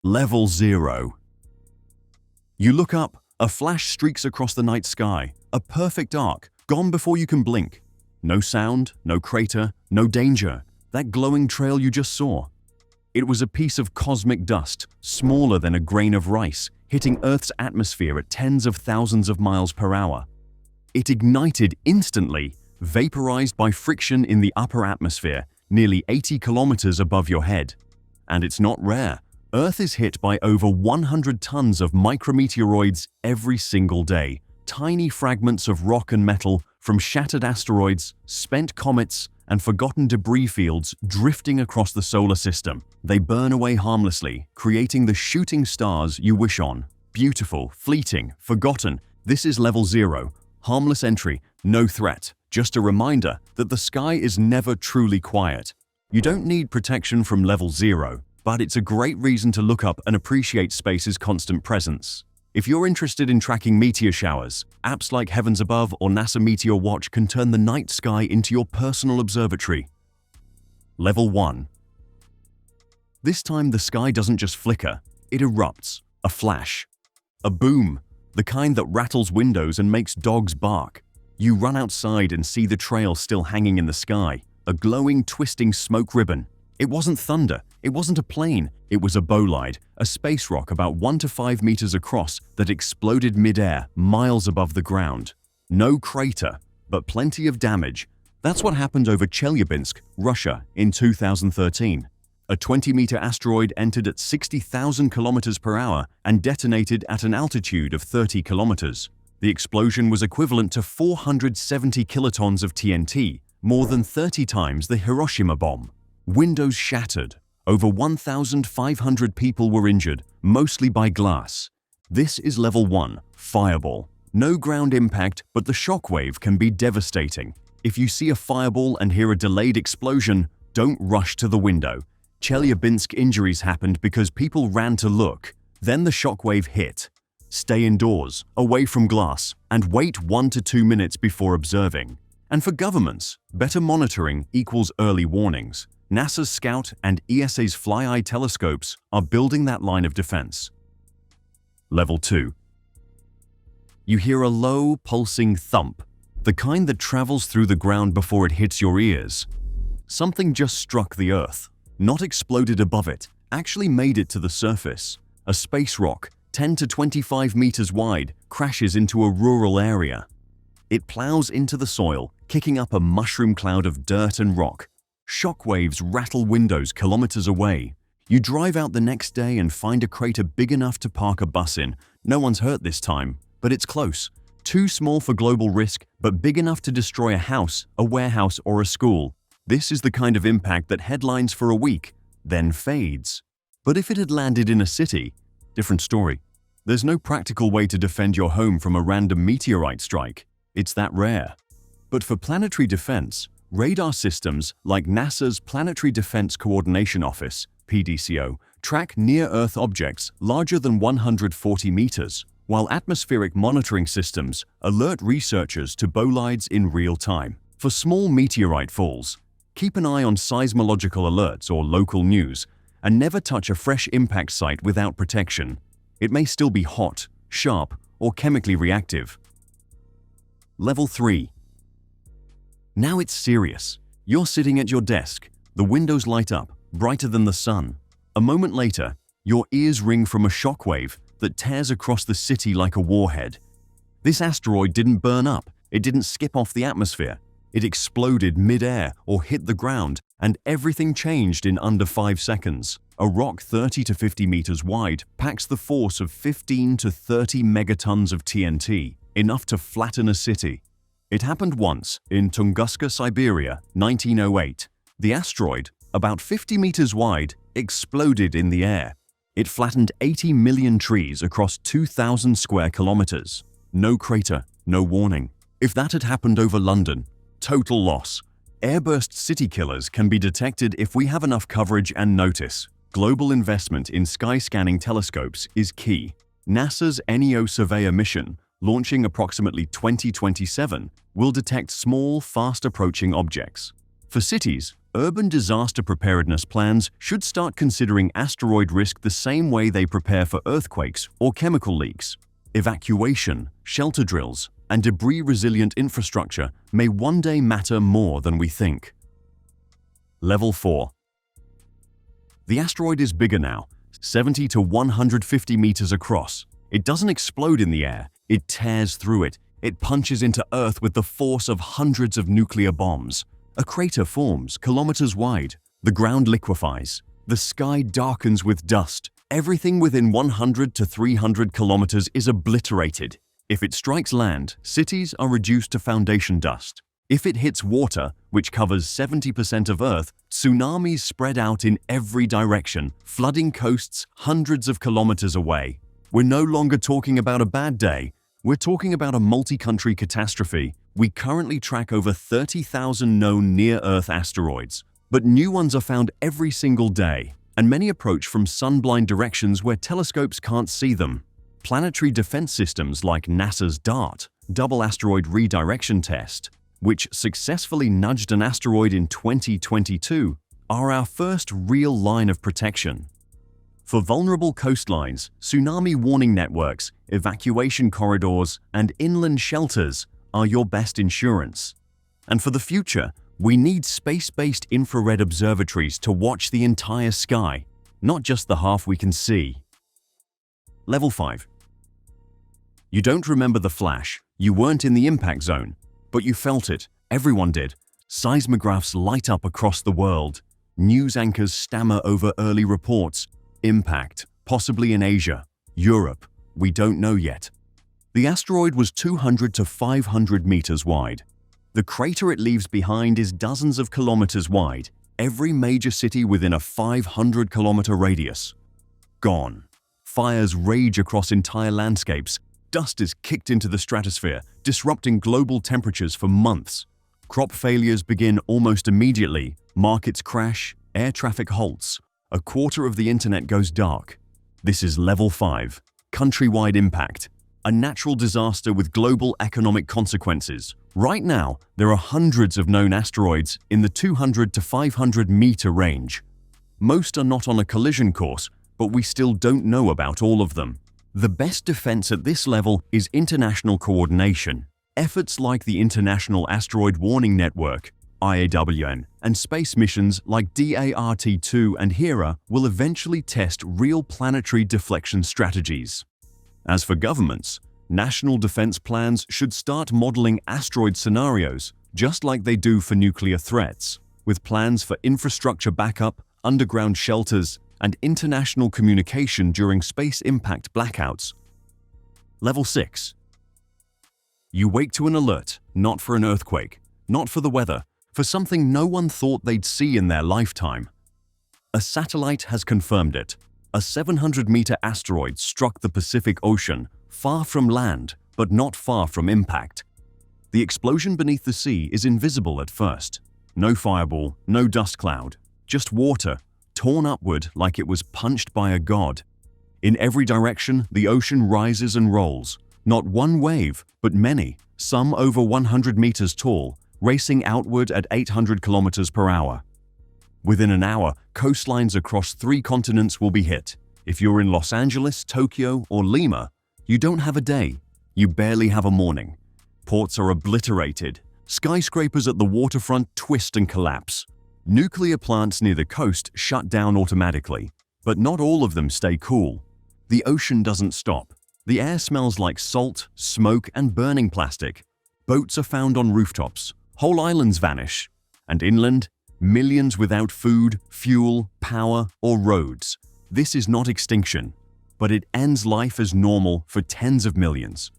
Level 0. You look up, a flash streaks across the night sky, a perfect arc, gone before you can blink. No sound, no crater, no danger. That glowing trail you just saw. It was a piece of cosmic dust, smaller than a grain of rice, hitting Earth's atmosphere at tens of thousands of miles per hour. It ignited instantly, vaporized by friction in the upper atmosphere, nearly 80 kilometers above your head. And it's not rare. Earth is hit by over 100 tons of micrometeoroids every single day, tiny fragments of rock and metal from shattered asteroids, spent comets, and forgotten debris fields drifting across the solar system. They burn away harmlessly, creating the shooting stars you wish on. Beautiful, fleeting, forgotten. This is level 0. Harmless entry, no threat. Just a reminder that the sky is never truly quiet. You don't need protection from level 0, but it's a great reason to look up and appreciate space's constant presence. If you're interested in tracking meteor showers, apps like Heavens Above or NASA Meteor Watch can turn the night sky into your personal observatory. Level 1. This time the sky doesn't just flicker, it erupts. A flash. A boom. The kind that rattles windows and makes dogs bark. You run outside and see the trail still hanging in the sky, a glowing, twisting smoke ribbon. It wasn't thunder, it wasn't a plane, it was a bolide, a space rock about 1 to 5 meters across that exploded mid-air, miles above the ground. No crater, but plenty of damage. That's what happened over Chelyabinsk, Russia, in 2013. A 20-meter asteroid entered at 60,000 kilometers per hour and detonated at an altitude of 30 kilometers. The explosion was equivalent to 470 kilotons of TNT, more than 30 times the Hiroshima bomb. Windows shattered. Over 1,500 people were injured, mostly by glass. This is level 1, fireball. No ground impact, but the shockwave can be devastating. If you see a fireball and hear a delayed explosion, don't rush to the window. Chelyabinsk injuries happened because people ran to look. Then the shockwave hit. Stay indoors, away from glass, and wait 1 to 2 minutes before observing. And for governments, better monitoring equals early warnings. NASA's Scout and ESA's Fly-Eye telescopes are building that line of defense. Level 2. You hear a low, pulsing thump, the kind that travels through the ground before it hits your ears. Something just struck the Earth, not exploded above it, actually made it to the surface. A space rock, 10 to 25 meters wide, crashes into a rural area. It plows into the soil, kicking up a mushroom cloud of dirt and rock. Shockwaves rattle windows kilometers away. You drive out the next day and find a crater big enough to park a bus in. No one's hurt this time, but it's close. Too small for global risk, but big enough to destroy a house, a warehouse, or a school. This is the kind of impact that headlines for a week, then fades. But if it had landed in a city, different story. There's no practical way to defend your home from a random meteorite strike. It's that rare. But for planetary defense, radar systems like NASA's Planetary Defense Coordination Office, PDCO, track near-Earth objects larger than 140 meters, while atmospheric monitoring systems alert researchers to bolides in real time. For small meteorite falls, keep an eye on seismological alerts or local news, and never touch a fresh impact site without protection. It may still be hot, sharp, or chemically reactive. Level 3. Now it's serious. You're sitting at your desk. The windows light up, brighter than the sun. A moment later, your ears ring from a shockwave that tears across the city like a warhead. This asteroid didn't burn up. It didn't skip off the atmosphere. It exploded mid-air or hit the ground, and everything changed in under 5 seconds. A rock 30 to 50 meters wide packs the force of 15 to 30 megatons of TNT, enough to flatten a city. It happened once in Tunguska, Siberia, 1908. The asteroid, about 50 meters wide, exploded in the air. It flattened 80 million trees across 2,000 square kilometers. No crater, no warning. If that had happened over London, total loss. Airburst city killers can be detected if we have enough coverage and notice. Global investment in sky scanning telescopes is key. NASA's NEO Surveyor mission, launching approximately 2027, will detect small, fast-approaching objects. For cities, Urban disaster preparedness plans should start considering asteroid risk the same way they prepare for earthquakes or chemical leaks. Evacuation, shelter drills, and debris-resilient infrastructure may one day matter more than we think. Level 4. The asteroid is bigger now, 70 to 150 meters across. It doesn't explode in the air, it tears through it. It punches into Earth with the force of hundreds of nuclear bombs. A crater forms, kilometers wide. The ground liquefies. The sky darkens with dust. Everything within 100 to 300 kilometers is obliterated. If it strikes land, cities are reduced to foundation dust. If it hits water, which covers 70% of Earth, tsunamis spread out in every direction, flooding coasts hundreds of kilometers away. We're no longer talking about a bad day. We're talking about a multi-country catastrophe. We currently track over 30,000 known near-Earth asteroids, but new ones are found every single day, and many approach from sun-blind directions where telescopes can't see them. Planetary defense systems like NASA's DART, Double Asteroid Redirection Test, which successfully nudged an asteroid in 2022, are our first real line of protection. For vulnerable coastlines, tsunami warning networks, evacuation corridors, and inland shelters are your best insurance. And for the future, we need space-based infrared observatories to watch the entire sky, not just the half we can see. Level 5. You don't remember the flash, you weren't in the impact zone, but you felt it, everyone did. Seismographs light up across the world. News anchors stammer over early reports. Impact, possibly in Asia, Europe, we don't know yet. The asteroid was 200 to 500 meters wide. The crater it leaves behind is dozens of kilometers wide, every major city within a 500-kilometer radius. Gone. Fires rage across entire landscapes. Dust is kicked into the stratosphere, disrupting global temperatures for months. Crop failures begin almost immediately. Markets crash, air traffic halts. A quarter of the internet goes dark. This is Level 5, countrywide impact, a natural disaster with global economic consequences. Right now, there are hundreds of known asteroids in the 200 to 500 meter range. Most are not on a collision course, but we still don't know about all of them. The best defense at this level is international coordination. Efforts like the International Asteroid Warning Network, IAWN, and space missions like DART-2 and HERA will eventually test real planetary deflection strategies. As for governments, national defense plans should start modeling asteroid scenarios, just like they do for nuclear threats, with plans for infrastructure backup, underground shelters, and international communication during space impact blackouts. Level 6. You wake to an alert, not for an earthquake, not for the weather, for something no one thought they'd see in their lifetime. A satellite has confirmed it. A 700-meter asteroid struck the Pacific Ocean, far from land, but not far from impact. The explosion beneath the sea is invisible at first. No fireball, no dust cloud, just water, torn upward like it was punched by a god. In every direction, the ocean rises and rolls. Not one wave, but many, some over 100 meters tall, racing outward at 800 kilometers per hour. Within an hour, coastlines across 3 continents will be hit. If you're in Los Angeles, Tokyo, or Lima, you don't have a day. You barely have a morning. Ports are obliterated. Skyscrapers at the waterfront twist and collapse. Nuclear plants near the coast shut down automatically. But not all of them stay cool. The ocean doesn't stop. The air smells like salt, smoke, and burning plastic. Boats are found on rooftops. Whole islands vanish. And inland, millions without food, fuel, power, or roads. This is not extinction, but it ends life as normal for tens of millions.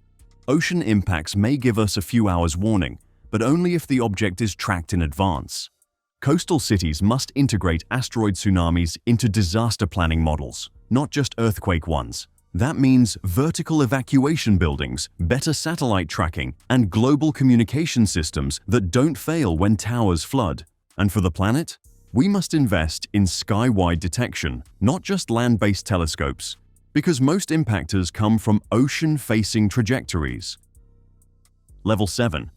Ocean impacts may give us a few hours warning, but only if the object is tracked in advance. Coastal cities must integrate asteroid tsunamis into disaster planning models, not just earthquake ones. That means vertical evacuation buildings, better satellite tracking, and global communication systems that don't fail when towers flood. And for the planet, we must invest in sky-wide detection, not just land-based telescopes, because most impactors come from ocean-facing trajectories. Level 7.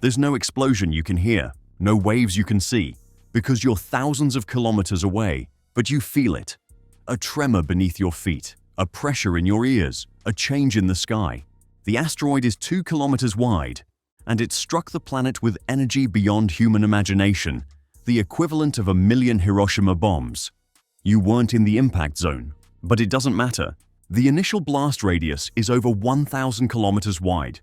There's no explosion you can hear, no waves you can see, because you're thousands of kilometers away, but you feel it. A tremor beneath your feet, a pressure in your ears, a change in the sky. The asteroid is 2 kilometers wide, and it struck the planet with energy beyond human imagination, the equivalent of 1,000,000 Hiroshima bombs. You weren't in the impact zone, but it doesn't matter. The initial blast radius is over 1,000 kilometers wide.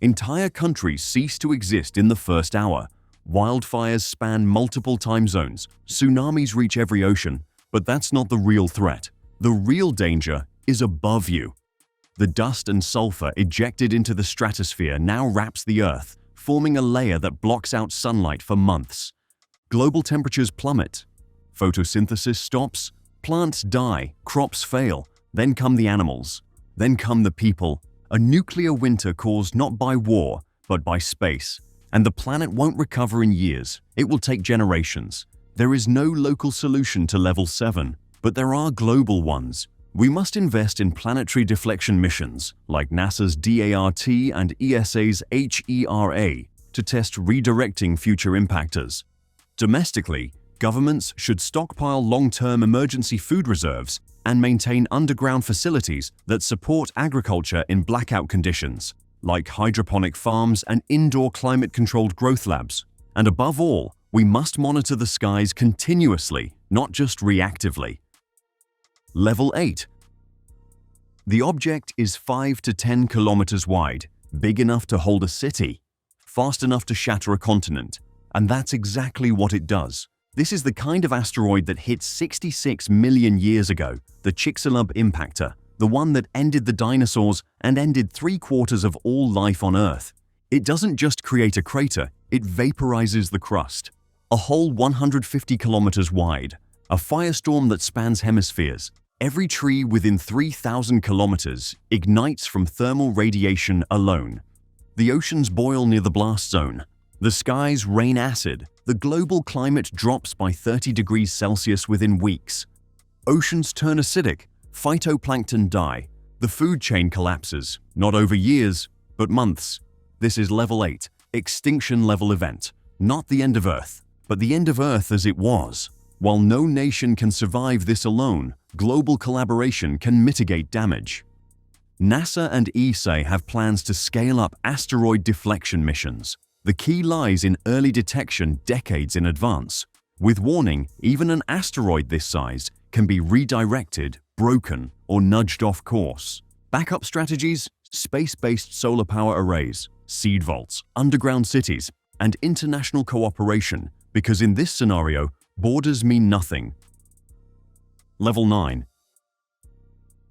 Entire countries cease to exist in the first hour. Wildfires span multiple time zones, tsunamis reach every ocean, but that's not the real threat. The real danger is above you. The dust and sulfur ejected into the stratosphere now wraps the Earth, forming a layer that blocks out sunlight for months. Global temperatures plummet. Photosynthesis stops. Plants die. Crops fail. Then come the animals. Then come the people. A nuclear winter caused not by war, but by space. And the planet won't recover in years. It will take generations. There is no local solution to level 7, but there are global ones. We must invest in planetary deflection missions, like NASA's DART and ESA's HERA, to test redirecting future impactors. Domestically, governments should stockpile long-term emergency food reserves and maintain underground facilities that support agriculture in blackout conditions, like hydroponic farms and indoor climate-controlled growth labs. And above all, we must monitor the skies continuously, not just reactively. Level 8. The object is 5 to 10 kilometers wide, big enough to hold a city, fast enough to shatter a continent, and that's exactly what it does. This is the kind of asteroid that hit 66 million years ago, the Chicxulub impactor, the one that ended the dinosaurs and ended 3/4 of all life on Earth. It doesn't just create a crater, it vaporizes the crust. A hole 150 kilometers wide, a firestorm that spans hemispheres. Every tree within 3,000 kilometers ignites from thermal radiation alone. The oceans boil near the blast zone. The skies rain acid. The global climate drops by 30 degrees Celsius within weeks. Oceans turn acidic. Phytoplankton die. The food chain collapses, not over years, but months. This is level 8, extinction level event. Not the end of Earth, but the end of Earth as it was. While no nation can survive this alone, global collaboration can mitigate damage. NASA and ESA have plans to scale up asteroid deflection missions. The key lies in early detection decades in advance. With warning, even an asteroid this size can be redirected, broken, or nudged off course. Backup strategies: space-based solar power arrays, seed vaults, underground cities, and international cooperation, because in this scenario, borders mean nothing. Level 9.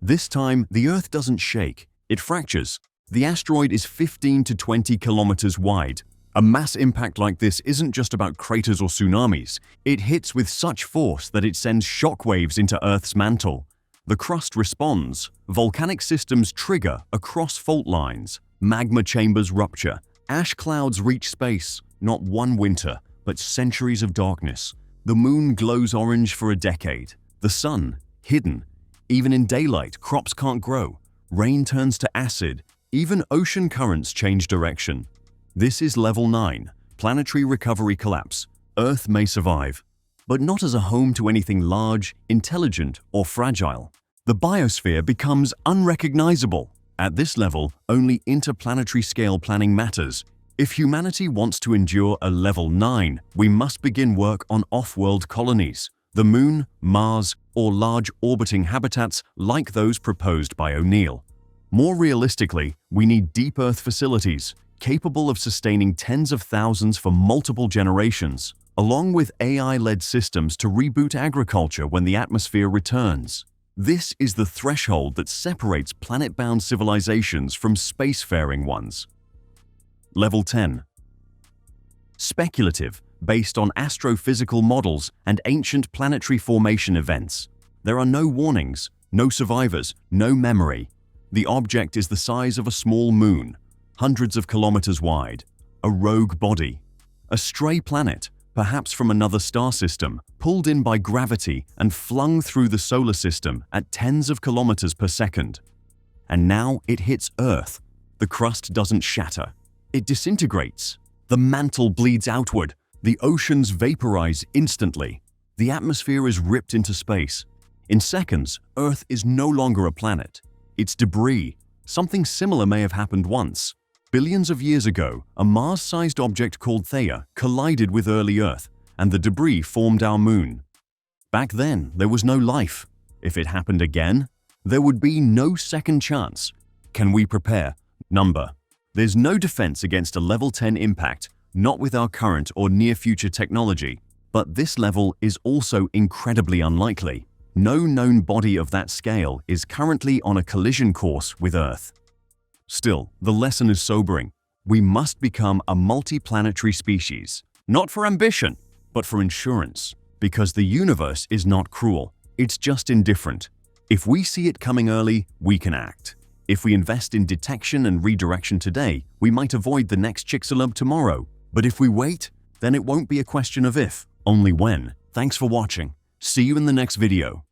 This time, the Earth doesn't shake, it fractures. The asteroid is 15 to 20 kilometers wide. A mass impact like this isn't just about craters or tsunamis. It hits with such force that it sends shockwaves into Earth's mantle. The crust responds. Volcanic systems trigger across fault lines. Magma chambers rupture. Ash clouds reach space. Not one winter, but centuries of darkness. The moon glows orange for a decade. The sun, hidden. Even in daylight, crops can't grow. Rain turns to acid. Even ocean currents change direction. This is level 9, planetary recovery collapse. Earth may survive, but not as a home to anything large, intelligent, or fragile. The biosphere becomes unrecognizable. At this level, only interplanetary scale planning matters. If humanity wants to endure a level 9, we must begin work on off-world colonies, the Moon, Mars, or large orbiting habitats like those proposed by O'Neill. More realistically, we need deep Earth facilities, capable of sustaining tens of thousands for multiple generations, along with AI-led systems to reboot agriculture when the atmosphere returns. This is the threshold that separates planet-bound civilizations from spacefaring ones. Level 10. Speculative, based on astrophysical models and ancient planetary formation events. There are no warnings, no survivors, no memory. The object is the size of a small moon, hundreds of kilometers wide, a rogue body, a stray planet, perhaps from another star system, pulled in by gravity and flung through the solar system at tens of kilometers per second. And now it hits Earth. The crust doesn't shatter. It disintegrates. The mantle bleeds outward. The oceans vaporize instantly. The atmosphere is ripped into space. In seconds, Earth is no longer a planet. It's debris. Something similar may have happened once. Billions of years ago, a Mars-sized object called Theia collided with early Earth, and the debris formed our moon. Back then, there was no life. If it happened again, there would be no second chance. Can we prepare? Number. There's no defense against a level 10 impact, not with our current or near-future technology. But this level is also incredibly unlikely. No known body of that scale is currently on a collision course with Earth. Still, the lesson is sobering. We must become a multiplanetary species, not for ambition, but for insurance. Because the universe is not cruel, it's just indifferent. If we see it coming early, we can act. If we invest in detection and redirection today, we might avoid the next Chicxulub tomorrow. But if we wait, then it won't be a question of if, only when. Thanks for watching. See you in the next video.